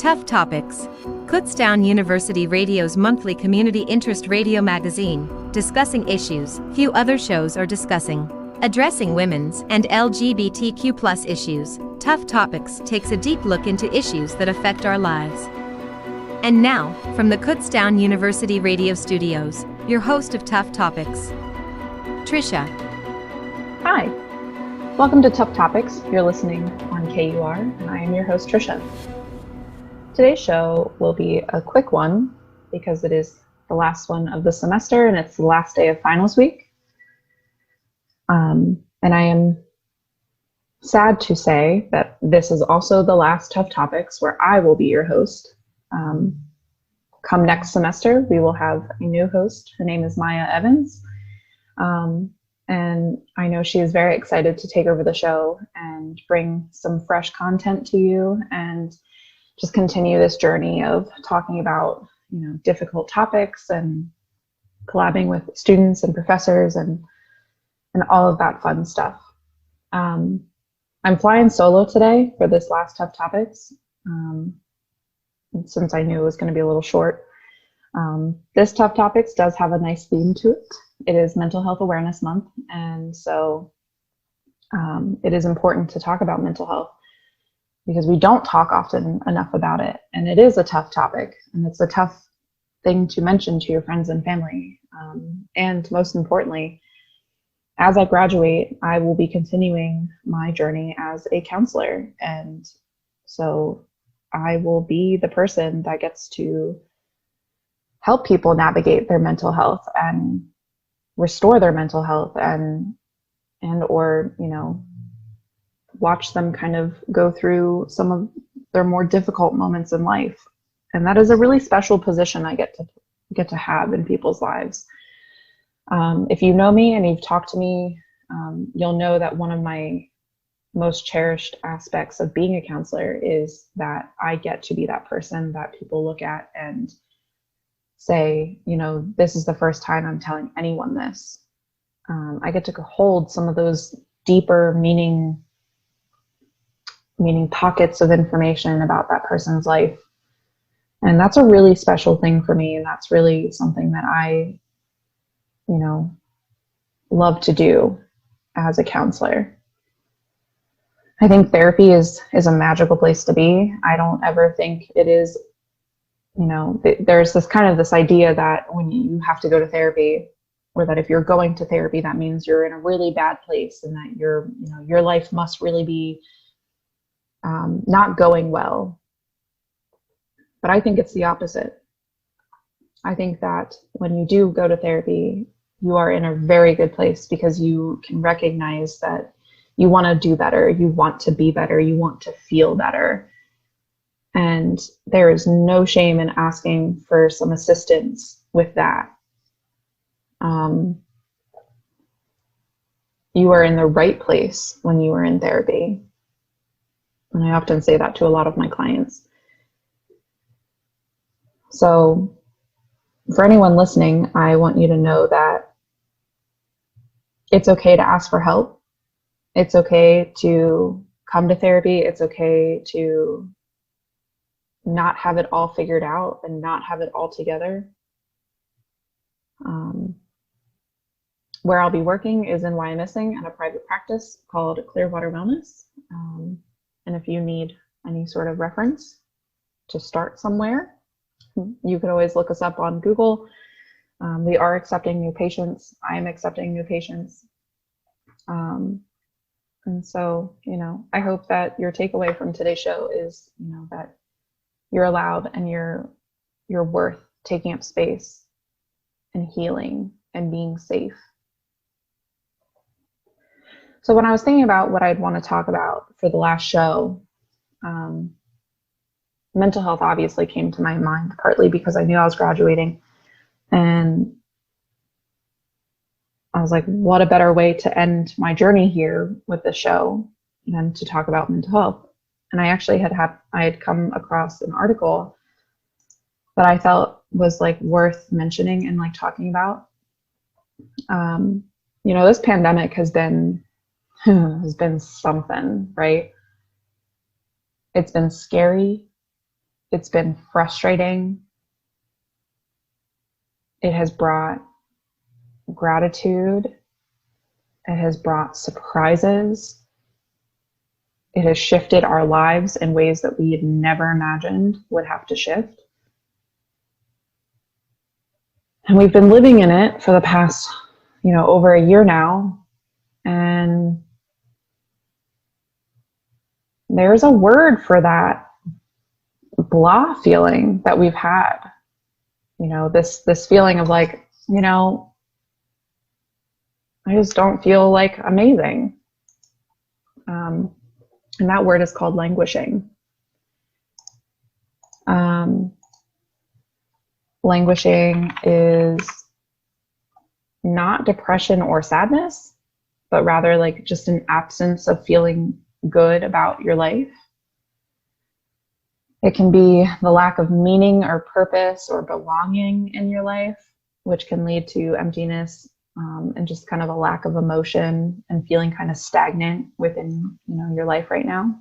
Tough Topics. Kutztown University Radio's monthly community interest radio magazine, discussing issues few other shows are discussing. Addressing women's and LGBTQ+ issues, Tough Topics takes a deep look into issues that affect our lives. And now, from the Kutztown University Radio Studios, your host of Tough Topics, Trisha. Hi, welcome to Tough Topics. You're listening on KUR, and I am your host, Trisha. Today's show will be a quick one because it is the last one of the semester and it's the last day of finals week. And I am sad to say that this is also the last Tough Topics where I will be your host. Come next semester, we will have a new host. Her name is Maya Evans. And I know she is very excited to take over the show and bring some fresh content to you and just continue this journey of talking about, difficult topics and collabing with students and professors and all of that fun stuff. I'm flying solo today for this last Tough Topics, since I knew it was going to be a little short. This Tough Topics does have a nice theme to it. It is Mental Health Awareness Month, and so it is important to talk about mental health because we don't talk often enough about it, and it is a tough topic, and it's a tough thing to mention to your friends and family. And most importantly, as I graduate, I will be continuing my journey as a counselor, and so I will be the person that gets to help people navigate their mental health and restore their mental health and watch them kind of go through some of their more difficult moments in life. And that is a really special position I get to have in people's lives. If you know me and you've talked to me, you'll know that one of my most cherished aspects of being a counselor is that I get to be that person that people look at and say, this is the first time I'm telling anyone this. I get to hold some of those deeper meaning pockets of information about that person's life. And that's a really special thing for me. And that's really something that I, love to do as a counselor. I think therapy is a magical place to be. I don't ever think it is, there's this idea that when you have to go to therapy, or that if you're going to therapy, that means you're in a really bad place and that your life must really be not going well. But I think it's the opposite. I think that when you do go to therapy, you are in a very good place because you can recognize that you want to do better, you want to be better, you want to feel better. And there is no shame in asking for some assistance with that. You are in the right place when you are in therapy. And I often say that to a lot of my clients. So for anyone listening, I want you to know that it's okay to ask for help. It's okay to come to therapy. It's okay to not have it all figured out and not have it all together. Where I'll be working is in Wyomissing at a private practice called Clearwater Wellness. And if you need any sort of reference to start somewhere, you can always look us up on Google. We are accepting new patients. I am accepting new patients. And so, I hope that your takeaway from today's show is, that you're allowed and you're worth taking up space and healing and being safe. So when I was thinking about what I'd want to talk about for the last show, mental health obviously came to my mind, partly because I knew I was graduating. And I was like, what a better way to end my journey here with the show than to talk about mental health. And I actually had come across an article that I felt was worth mentioning and talking about. This pandemic has been something, right? It's been scary. It's been frustrating. It has brought gratitude. It has brought surprises. It has shifted our lives in ways that we had never imagined would have to shift. And we've been living in it for the past, over a year now. And there's a word for that blah feeling that we've had. This feeling of like, I just don't feel like amazing. And that word is called languishing. Languishing is not depression or sadness, but rather like just an absence of feeling good about your life. It can be the lack of meaning or purpose or belonging in your life, which can lead to emptiness, and just kind of a lack of emotion and feeling kind of stagnant within, your life right now.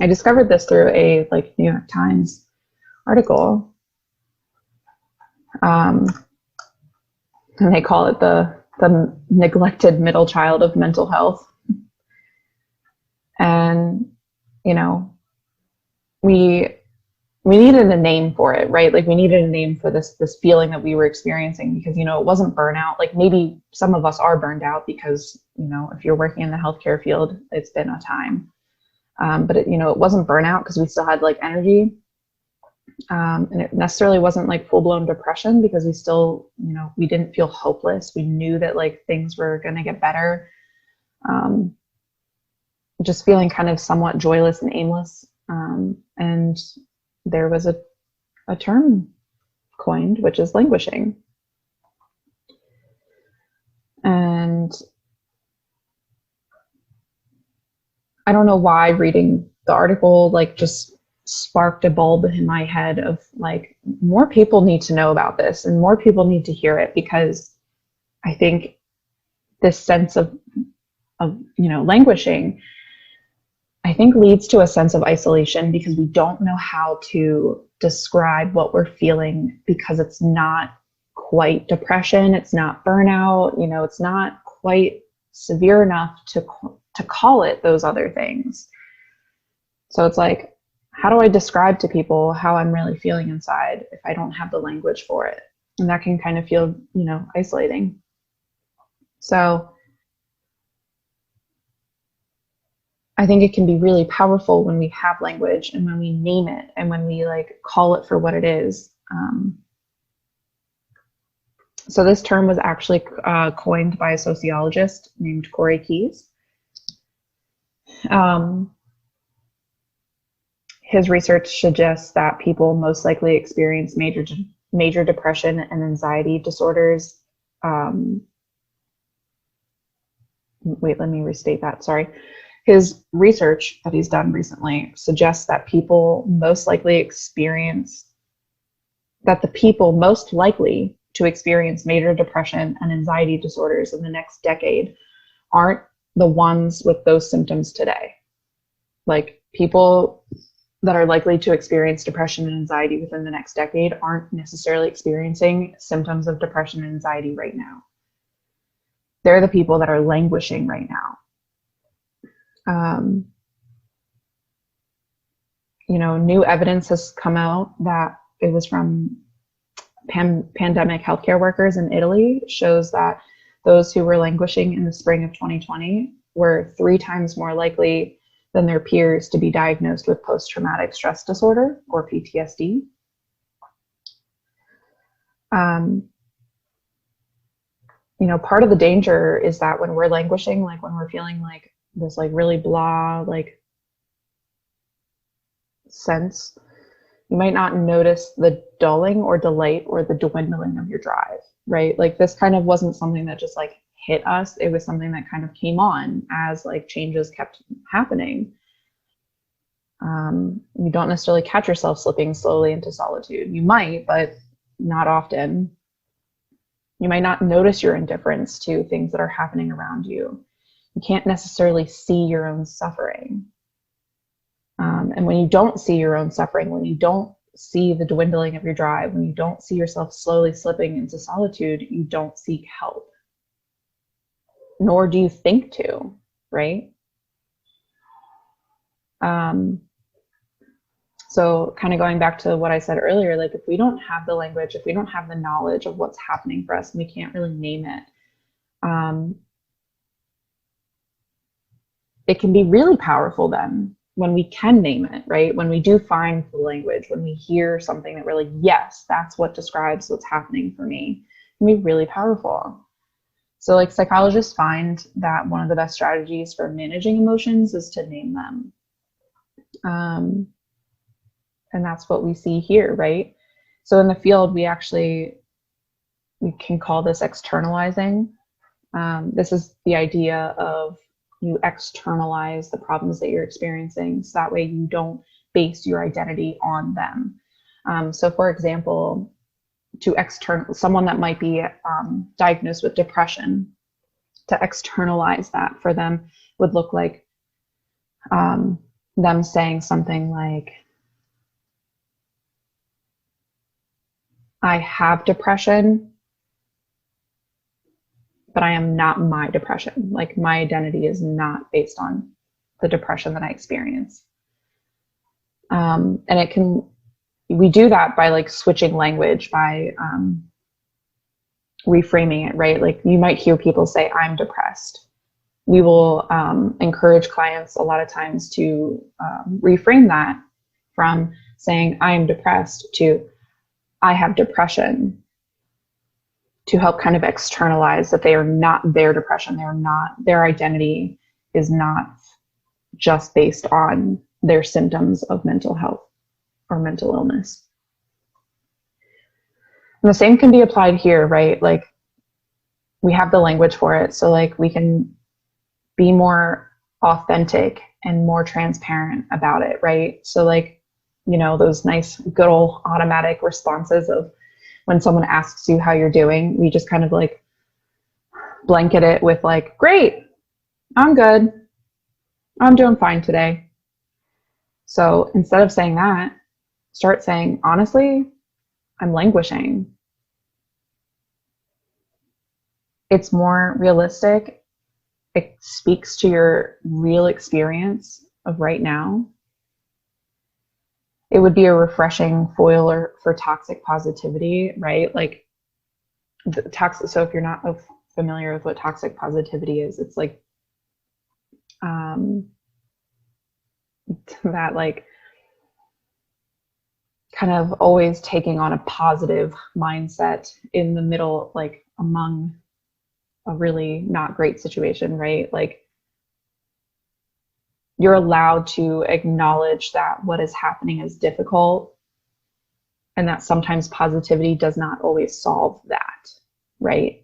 I discovered this through a New York Times article. And they call it the neglected middle child of mental health. And, we needed a name for it, right? Like we needed a name for this feeling that we were experiencing, because, it wasn't burnout. Like maybe some of us are burned out because, if you're working in the healthcare field, it's been a time. But it wasn't burnout because we still had energy. And it necessarily wasn't full-blown depression, because we still, we didn't feel hopeless. We knew that things were going to get better. Just feeling kind of somewhat joyless and aimless. And there was a term coined, which is languishing. And I don't know why reading the article just sparked a bulb in my head of more people need to know about this and more people need to hear it, because I think this sense of languishing, I think leads to a sense of isolation, because we don't know how to describe what we're feeling, because it's not quite depression. It's not burnout. It's not quite severe enough to call it those other things. So it's how do I describe to people how I'm really feeling inside if I don't have the language for it? And that can kind of feel, isolating. So I think it can be really powerful when we have language and when we name it and when we call it for what it is. So this term was actually coined by a sociologist named Corey Keyes. His research suggests that people most likely experience major depression and anxiety disorders. Wait, let me restate that. Sorry. His research that he's done recently suggests that the people most likely to experience major depression and anxiety disorders in the next decade aren't the ones with those symptoms today. People that are likely to experience depression and anxiety within the next decade aren't necessarily experiencing symptoms of depression and anxiety right now. They're the people that are languishing right now. New evidence has come out that it was from pandemic healthcare workers in Italy, shows that those who were languishing in the spring of 2020 were 3 times more likely than their peers to be diagnosed with post-traumatic stress disorder, or PTSD. Part of the danger is that when we're languishing, when we're feeling this really blah sense, you might not notice the dulling or delight or the dwindling of your drive, right? This kind of wasn't something that just hit us. It was something that kind of came on as changes kept happening. You don't necessarily catch yourself slipping slowly into solitude. You might, but not often. You might not notice your indifference to things that are happening around you. You can't necessarily see your own suffering. And when you don't see your own suffering, when you don't see the dwindling of your drive, when you don't see yourself slowly slipping into solitude, you don't seek help, nor do you think to, right? So kind of going back to what I said earlier, like if we don't have the language, if we don't have the knowledge of what's happening for us, and we can't really name it, it can be really powerful then when we can name it, right? When we do find the language, when we hear something that really, yes, that's what describes what's happening for me, it can be really powerful. So like psychologists find that one of the best strategies for managing emotions is to name them. And that's what we see here, right? So in the field, we can call this externalizing. This is the idea of you externalize the problems that you're experiencing, so that way you don't base your identity on them. So for example, someone that might be diagnosed with depression, to externalize that for them would look like them saying something like, I have depression, but I am not my depression. Like my identity is not based on the depression that I experience. And we do that by like switching language, by reframing it, right? Like you might hear people say, I'm depressed. We will encourage clients a lot of times to reframe that from saying, I am depressed to I have depression, to help kind of externalize that they are not their depression. Their identity is not just based on their symptoms of mental health or mental illness. And the same can be applied here, right? Like we have the language for it. So like we can be more authentic and more transparent about it, right? So like, you know, those nice, good old automatic responses of when someone asks you how you're doing, we just kind of like blanket it with like, great, I'm good. I'm doing fine today. So instead of saying that, start saying, honestly, I'm languishing. It's more realistic. It speaks to your real experience of right now. It would be a refreshing foil for toxic positivity, right? Like toxic. So if you're not familiar with what toxic positivity is, it's like that like kind of always taking on a positive mindset in the middle, like among a really not great situation, right? Like you're allowed to acknowledge that what is happening is difficult and that sometimes positivity does not always solve that, right?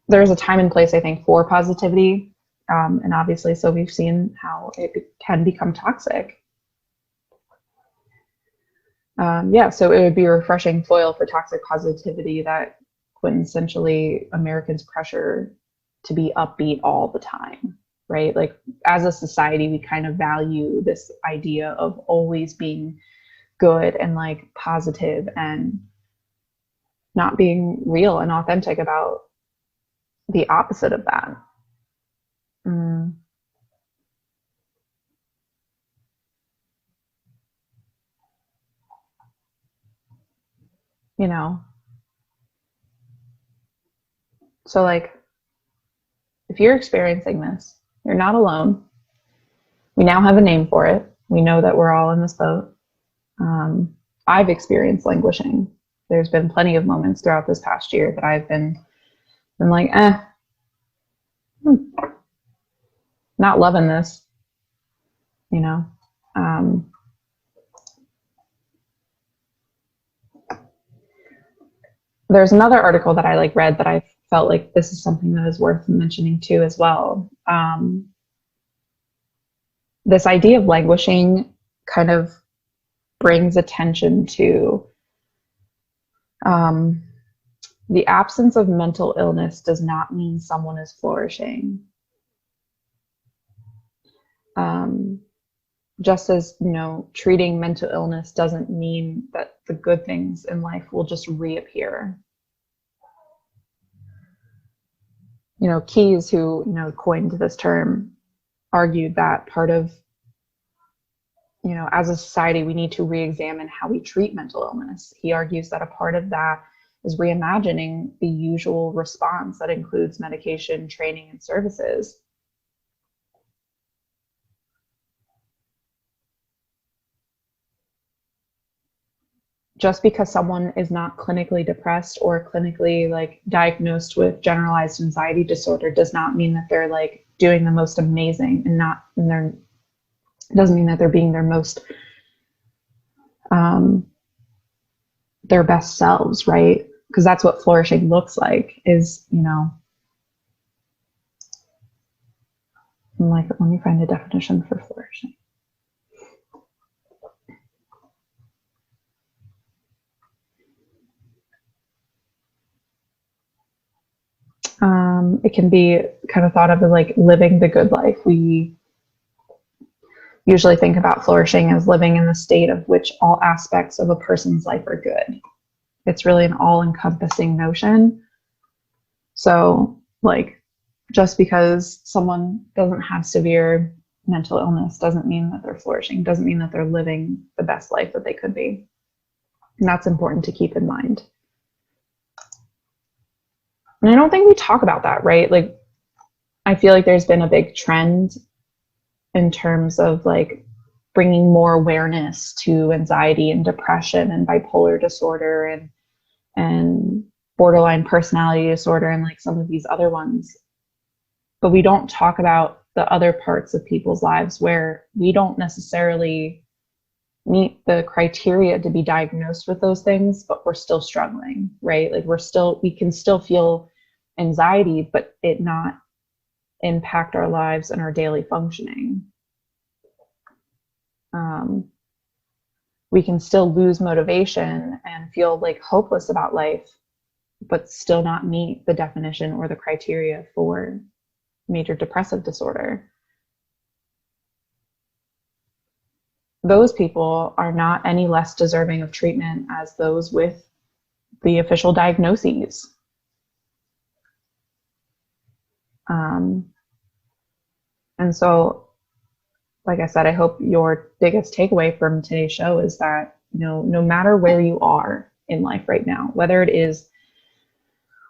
There's a time and place, I think, for positivity. And obviously, so we've seen how it can become toxic. So it would be a refreshing foil for toxic positivity that quintessentially Americans pressure to be upbeat all the time, right? Like as a society, we kind of value this idea of always being good and like positive and not being real and authentic about the opposite of that. You know, so like if you're experiencing this, you're not alone. We now have a name for it. We know that we're all in this boat. I've experienced languishing. There's been plenty of moments throughout this past year that I've been like, not loving this, you know. There's another article that I like read that I felt like this is something that is worth mentioning too as well. This idea of languishing kind of brings attention to the absence of mental illness does not mean someone is flourishing. Just as, treating mental illness doesn't mean that the good things in life will just reappear. Keyes, who, coined this term, argued that part of, as a society, we need to re-examine how we treat mental illness. He argues that a part of that is reimagining the usual response that includes medication, training, and services. Just because someone is not clinically depressed or clinically diagnosed with generalized anxiety disorder does not mean that they're doing the most amazing doesn't mean that they're being their most their best selves, right? Because that's what flourishing looks like, is, let me find a definition for flourishing. It can be kind of thought of as living the good life. We usually think about flourishing as living in the state of which all aspects of a person's life are good. It's really an all-encompassing notion. So, just because someone doesn't have severe mental illness doesn't mean that they're flourishing, doesn't mean that they're living the best life that they could be. And that's important to keep in mind. And I don't think we talk about that, right? I feel like there's been a big trend in terms of bringing more awareness to anxiety and depression and bipolar disorder and borderline personality disorder and some of these other ones. But we don't talk about the other parts of people's lives where we don't necessarily meet the criteria to be diagnosed with those things, but we're still struggling, right? We can still feel anxiety, but it not impact our lives and our daily functioning. We can still lose motivation and feel hopeless about life, but still not meet the definition or the criteria for major depressive disorder. Those people are not any less deserving of treatment as those with the official diagnoses. And so, like I said, I hope your biggest takeaway from today's show is that, no matter where you are in life right now, whether it is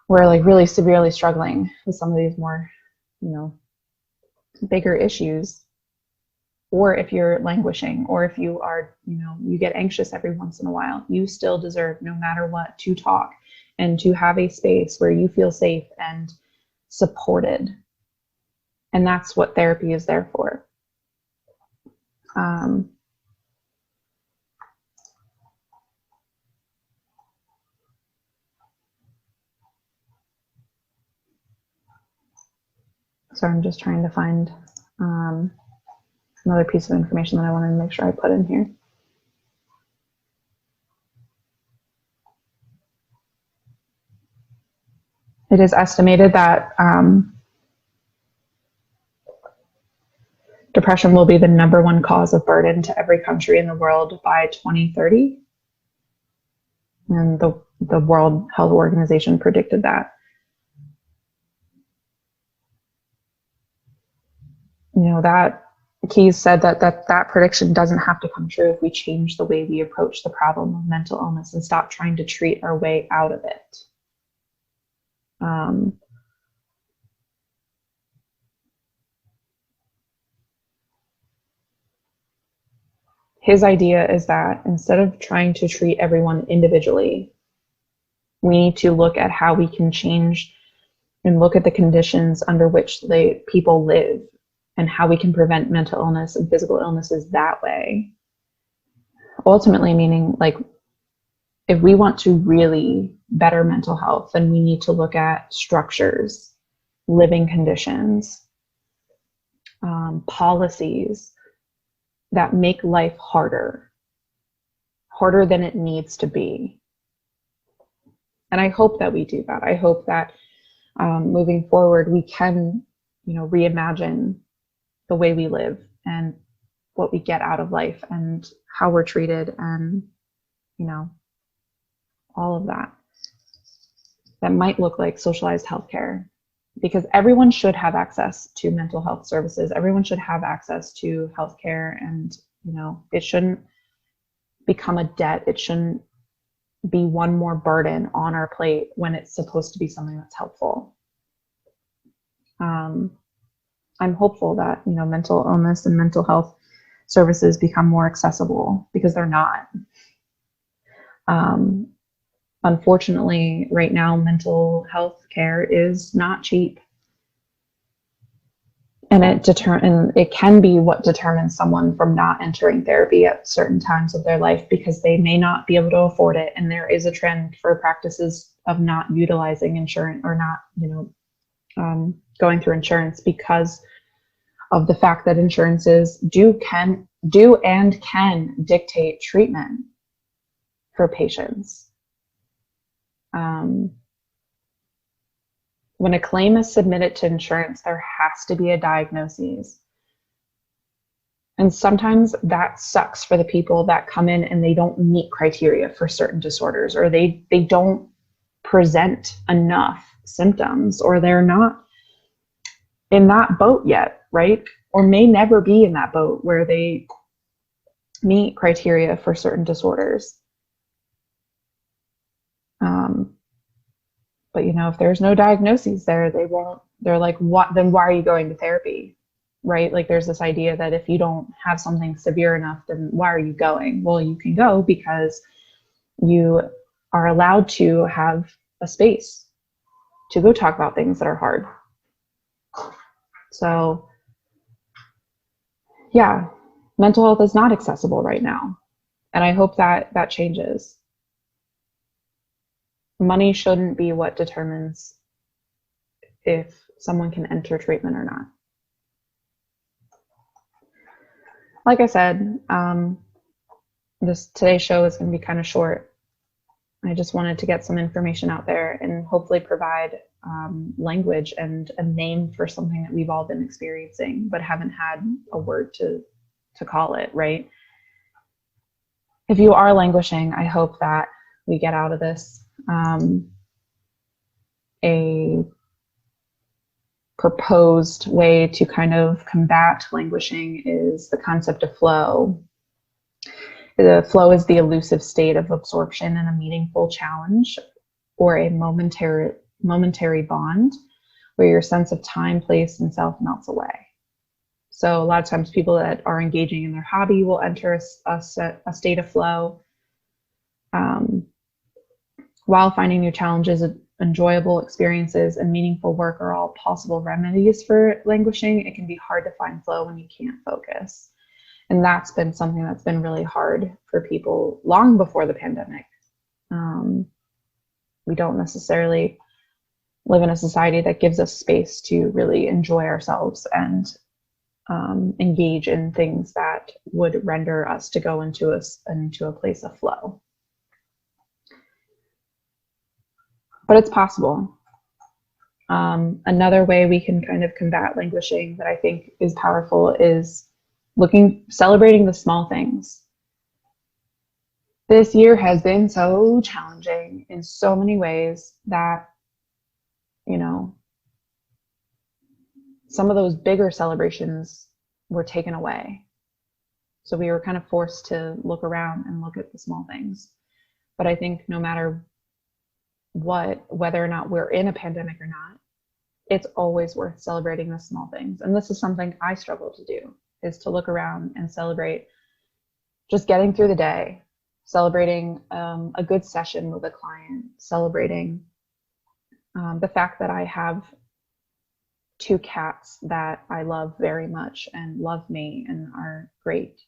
we're really severely struggling with some of these more, bigger issues, or if you're languishing, or if you are, you get anxious every once in a while, you still deserve, no matter what, to talk and to have a space where you feel safe and supported. And that's what therapy is there for. So I'm just trying to find another piece of information that I wanted to make sure I put in here. It is estimated that depression will be the #1 cause of burden to every country in the world by 2030. And the World Health Organization predicted that. That Keyes said that prediction doesn't have to come true if we change the way we approach the problem of mental illness and stop trying to treat our way out of it. His idea is that instead of trying to treat everyone individually, we need to look at how we can change and look at the conditions under which people live and how we can prevent mental illness and physical illnesses that way. Ultimately, meaning if we want to really better mental health, then we need to look at structures, living conditions, policies that make life harder than it needs to be. And I hope that we do that. I hope that moving forward, we can, reimagine the way we live and what we get out of life and how we're treated and, you know, all of that. That might look like socialized healthcare, because everyone should have access to mental health services. Everyone should have access to healthcare, and, you know, it shouldn't become a debt. It shouldn't be one more burden on our plate when it's supposed to be something that's helpful. I'm hopeful that, you know, mental illness and mental health services become more accessible, because they're not. Unfortunately, right now, mental health care is not cheap. And it can be what determines someone from not entering therapy at certain times of their life, because they may not be able to afford it. And there is a trend for practices of not utilizing insurance, or not, you know, going through insurance, because of the fact that insurances do and can dictate treatment for patients. When a claim is submitted to insurance, there has to be a diagnosis. And sometimes that sucks for the people that come in and they don't meet criteria for certain disorders, or they don't present enough symptoms, or they're not in that boat yet, right? Or may never be in that boat where they meet criteria for certain disorders. But, you know, if there's no diagnoses there, they're like, what, then why are you going to therapy? Right? Like, there's this idea that if you don't have something severe enough, then why are you going? Well, you can go because you are allowed to have a space to go talk about things that are hard. So, yeah, mental health is not accessible right now. And I hope that that changes. Money shouldn't be what determines if someone can enter treatment or not. Like I said, today's show is going to be kind of short. I just wanted to get some information out there and hopefully provide language and a name for something that we've all been experiencing, but haven't had a word to call it, right? If you are languishing, I hope that we get out of this. A proposed way to kind of combat languishing is the concept of flow. The flow is the elusive state of absorption in a meaningful challenge, or a momentary bond where your sense of time, place, and self melts away. So a lot of times people that are engaging in their hobby will enter a state of flow. While finding new challenges, enjoyable experiences, and meaningful work are all possible remedies for languishing, it can be hard to find flow when you can't focus. And that's been something that's been really hard for people long before the pandemic. We don't necessarily live in a society that gives us space to really enjoy ourselves and engage in things that would render us to go into a place of flow. But it's possible. Another way we can kind of combat languishing that I think is powerful is celebrating the small things. This year has been so challenging in so many ways that, you know, some of those bigger celebrations were taken away. So we were kind of forced to look around and look at the small things. But I think no matter whether or not we're in a pandemic or not, it's always worth celebrating the small things. And this is something I struggle to do, is to look around and celebrate just getting through the day, celebrating a good session with a client, celebrating the fact that I have 2 cats that I love very much and love me and are great,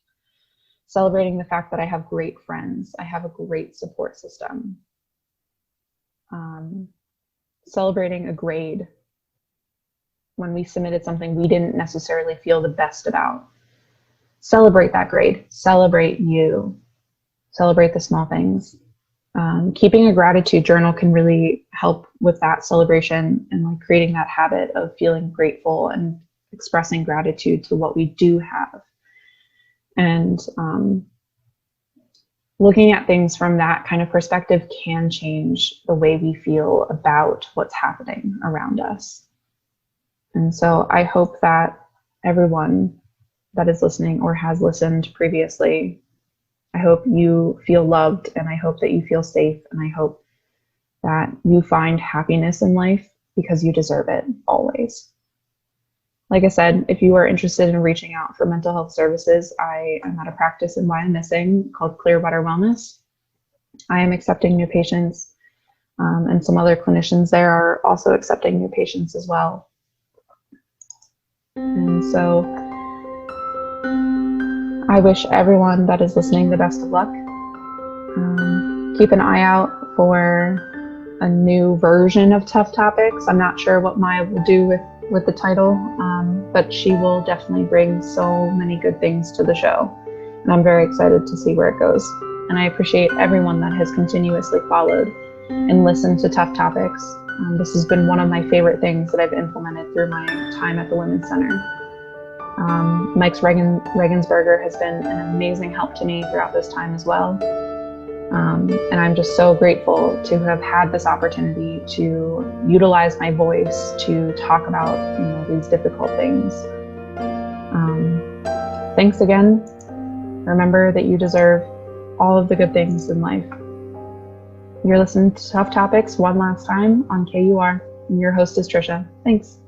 celebrating the fact that I have great friends, I have a great support system. Celebrating a grade when we submitted something we didn't necessarily feel the best about. Celebrate that grade. Celebrate you. Celebrate the small things. Keeping a gratitude journal can really help with that celebration and like creating that habit of feeling grateful and expressing gratitude to what we do have. And looking at things from that kind of perspective can change the way we feel about what's happening around us. And so I hope that everyone that is listening or has listened previously, I hope you feel loved, and I hope that you feel safe, and I hope that you find happiness in life because you deserve it always. Like I said, if you are interested in reaching out for mental health services, I am at a practice in Wyomissing called Clearwater Wellness. I am accepting new patients, and some other clinicians there are also accepting new patients as well. And so I wish everyone that is listening the best of luck. Keep an eye out for a new version of Tough Topics. I'm not sure what Maya will do with the title, but she will definitely bring so many good things to the show. And I'm very excited to see where it goes. And I appreciate everyone that has continuously followed and listened to Tough Topics. This has been one of my favorite things that I've implemented through my time at the Women's Center. Mike's Regensberger has been an amazing help to me throughout this time as well. And I'm just so grateful to have had this opportunity to utilize my voice to talk about, these difficult things. Thanks again. Remember that you deserve all of the good things in life. You're listening to Tough Topics one last time on KUR, and your host is Trisha. Thanks.